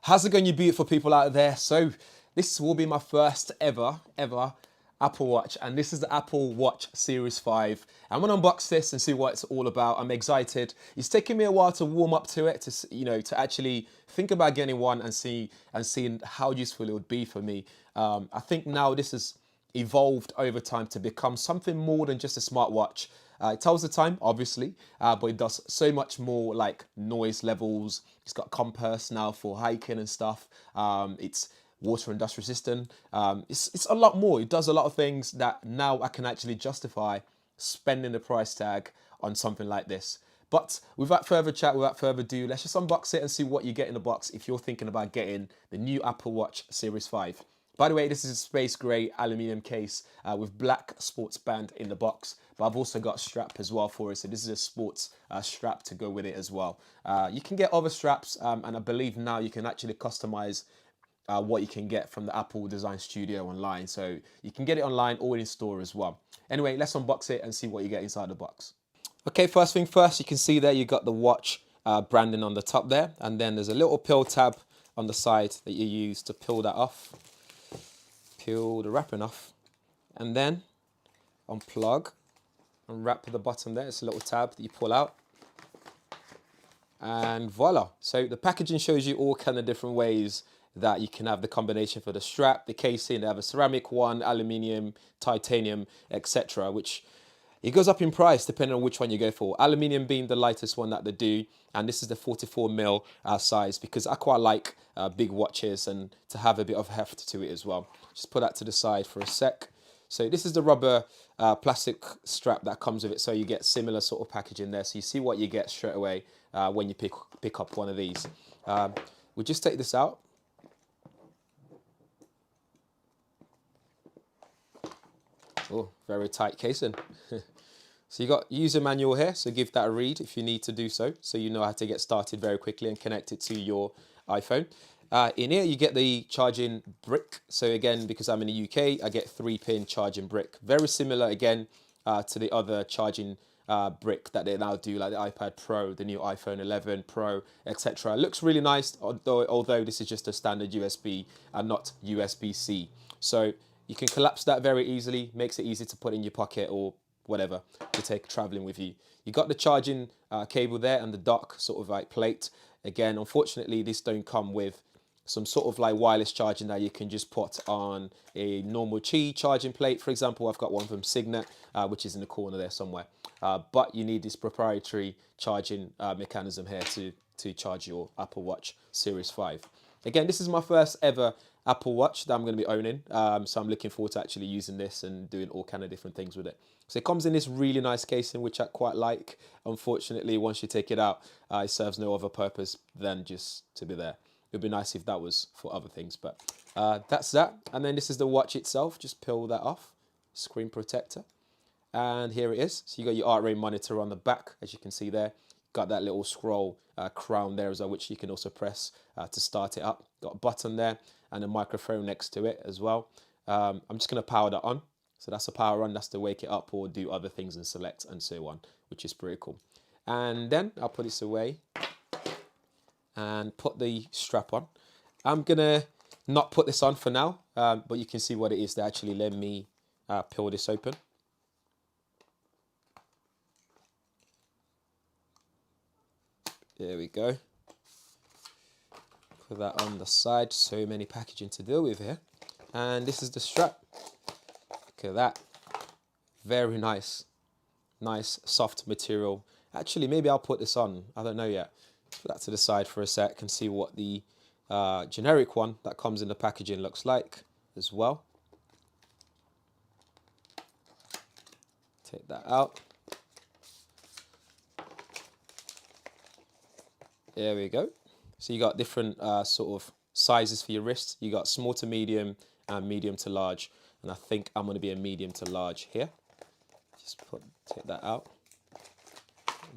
How's it going, you beautiful people out there? So this will be my first ever Apple Watch, and this is the Apple Watch Series 5. I'm gonna unbox this and see what it's all about. I'm excited. It's taken me a while to warm up to it, to actually think about getting one and seeing how useful it would be for me. I think now this has evolved over time to become something more than just a smartwatch. It tells the time, obviously, but it does so much more, like noise levels. It's got compass now for hiking and stuff. It's water and dust resistant. It's a lot more. It does a lot of things that now I can actually justify spending the price tag on something like this. But without further chat, without further ado, let's just unbox it and see what you get in the box if you're thinking about getting the new Apple Watch Series 5. By the way, this is a space grey aluminium case with black sports band in the box, but I've also got a strap as well for it. So this is a sports strap to go with it as well. You can get other straps, and I believe now you can actually customize what you can get from the Apple Design Studio online. So you can get it online or in store as well. Anyway, let's unbox it and see what you get inside the box. Okay, first thing first, you can see there you got the watch branding on the top there, and then there's a little peel tab on the side that you use to peel that off. Peel the wrapping off, and then unplug and wrap the bottom there. It's a little tab that you pull out, and voila. So the packaging shows you all kind of different ways that you can have the combination for the strap, the casing. They have a ceramic one, aluminium, titanium, etc., which it goes up in price depending on which one you go for. Aluminium being the lightest one that they do, and this is the 44mm size, because I quite like big watches and to have a bit of heft to it as well. Just put that to the side for a sec. So this is the rubber plastic strap that comes with it, so you get similar sort of packaging there. So you see what you get straight away when you pick up one of these. We just take this out. Oh, very tight casing. So you got user manual here, so give that a read if you need to do so, so you know how to get started very quickly and connect it to your iPhone. In here you get the charging brick. So again, because I'm in the UK, I get 3-pin charging brick. Very similar again to the other charging brick that they now do, like the iPad Pro, the new iPhone 11 Pro, etc. It looks really nice, although this is just a standard USB and not USB-C. So you can collapse that very easily, makes it easy to put in your pocket or whatever to take traveling with you. You got the charging cable there and the dock sort of like plate. Again, unfortunately, this don't come with some sort of like wireless charging that you can just put on a normal Qi charging plate. For example, I've got one from Signet, which is in the corner there somewhere. But you need this proprietary charging mechanism here to charge your Apple Watch Series 5. Again, this is my first ever Apple Watch that I'm going to be owning, so I'm looking forward to actually using this and doing all kind of different things with it. So it comes in this really nice casing, which I quite like. Unfortunately, once you take it out, it serves no other purpose than just to be there. It would be nice if that was for other things, but that's that. And then this is the watch itself. Just peel that off, screen protector. And here it is. So you got your heart rate monitor on the back, as you can see there. Got that little scroll crown there as well, which you can also press to start it up. Got a button there and a microphone next to it as well. I'm just going to power that on. So that's a power on, that's to wake it up or do other things and select and so on, which is pretty cool. And then I'll put this away and put the strap on. I'm going to not put this on for now, but you can see what it is. They actually let me peel this open. There we go. Put that on the side. So many packaging to deal with here. And this is the strap. Look at that. Very nice. Nice soft material. Actually, maybe I'll put this on. I don't know yet. Put that to the side for a sec and see what the generic one that comes in the packaging looks like as well. Take that out. There we go. So you got different sort of sizes for your wrists. You got small to medium and medium to large. And I think I'm going to be a medium to large here. Just take that out.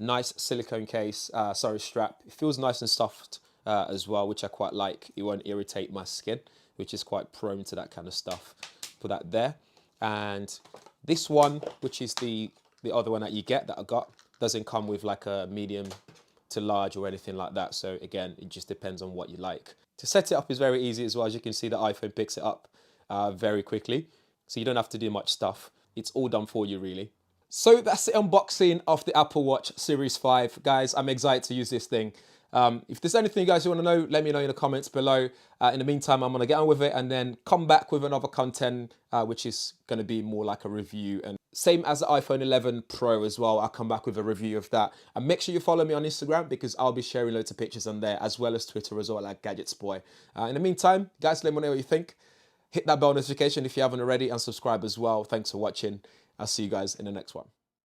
Nice silicone case, strap. It feels nice and soft as well, which I quite like. It won't irritate my skin, which is quite prone to that kind of stuff. Put that there. And this one, which is the other one that you get that I got, doesn't come with like a medium to large or anything like that. So again, it just depends on what you like. To set it up is very easy as well. As you can see, the iPhone picks it up very quickly. So you don't have to do much stuff. It's all done for you, really. So that's the unboxing of the Apple Watch Series 5. Guys, I'm excited to use this thing. If there's anything you guys want to know, let me know in the comments below. In the meantime, I'm going to get on with it and then come back with another content, which is going to be more like a review. And same as the iPhone 11 Pro as well. I'll come back with a review of that. And make sure you follow me on Instagram because I'll be sharing loads of pictures on there, as well as Twitter as well, like Gadgets Boy. In the meantime, guys, let me know what you think. Hit that bell notification if you haven't already and subscribe as well. Thanks for watching. I'll see you guys in the next one.